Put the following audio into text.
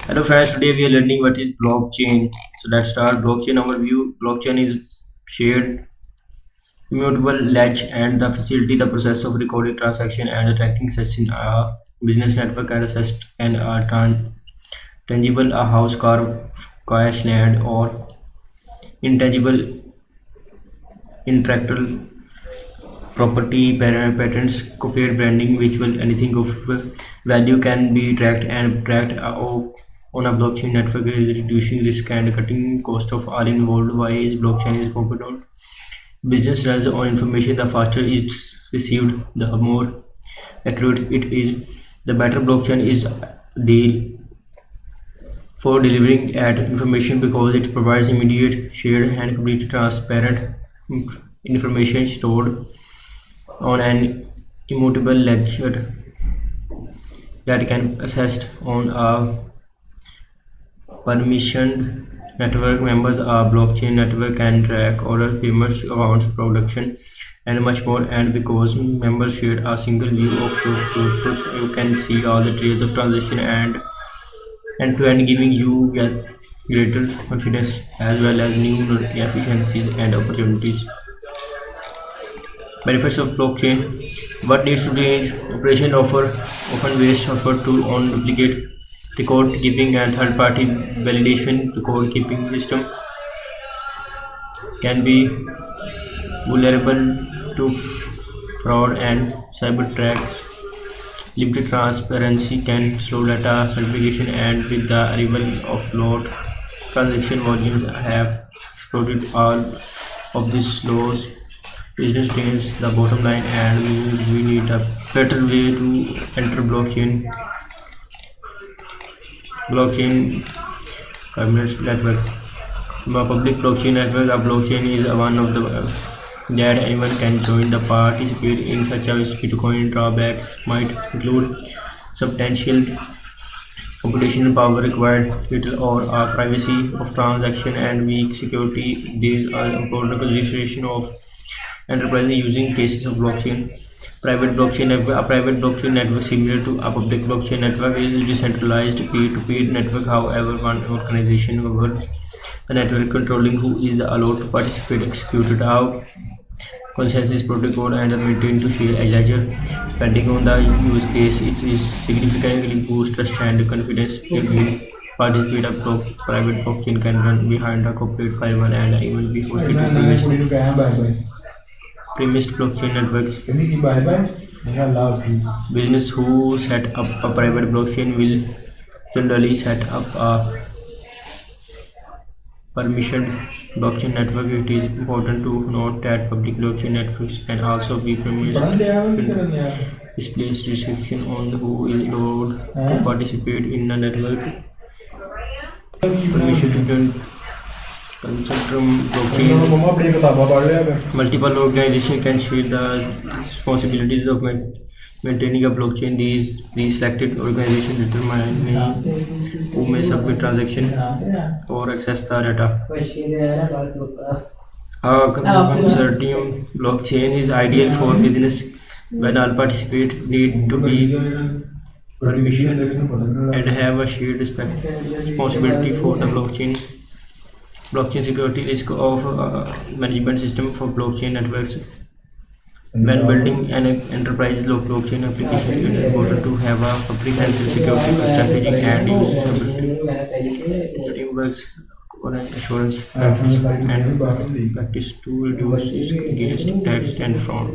Hello friends, today we are learning what is blockchain. So let's start. Blockchain overview. Blockchain is shared immutable ledge and the facility the process of recording transaction and tracking such in a business network and assessed and are tangible a house, car, cash, land or intangible intellectual property, patents, copied branding, visual, anything of value can be tracked on a blockchain network, reducing risk and cutting cost of all involved. Why is blockchain is popular? Business runs on information. The faster it's received, the more accurate it is. The better blockchain is deal for delivering ad information because it provides immediate, shared, and completely transparent information stored on an immutable ledger that can accessed on a permissioned network. Members of blockchain network can track order payments, accounts, production, and much more. And because members share a single view of the truth, you can see all the trails of transaction and end-to-end, giving you greater confidence as well as new efficiencies and opportunities. Benefits of blockchain. What needs to change? Operation often waste effort to on duplicate record keeping and third party validation. Record keeping system can be vulnerable to fraud and cyber attacks. Limited transparency can slow data certification, and with the arrival of load, transaction volumes have exploded. All of this slows business gains the bottom line, and we need a better way to enter blockchain governance networks. A public blockchain network. A blockchain is one of the that anyone can join the participate in, such as Bitcoin. Drawbacks might include substantial computational power required, little or privacy of transaction, and weak security. These are important consideration of enterprises using cases of blockchain. Private blockchain network. A private blockchain network similar to a public blockchain network is decentralized peer-to-peer network. However, one organization governs the network, controlling who is allowed to participate, executed how consensus protocol and are maintained to share a ledger. Depending on the use case, it is significantly boost trust and confidence. If participate a private blockchain can run behind a corporate firewall and even be hosted to premised blockchain networks. Business who set up a private blockchain will generally set up a permissioned blockchain network. It is important to note that public blockchain networks can also be permissioned, displays restriction on who is allowed to participate in the network. Permission to join consortium blockchain. Multiple organizations can share the responsibilities of maintaining a blockchain. These selected organizations determine who may submit transaction or access the data. A consortium blockchain is ideal for business when all participants need to be permission and have a shared responsibility for the blockchain security risk of management system for blockchain networks. When building an enterprise blockchain application, it is important to have a comprehensive security strategy and usability frameworks or assurance practice to reduce risk against attacks and fraud.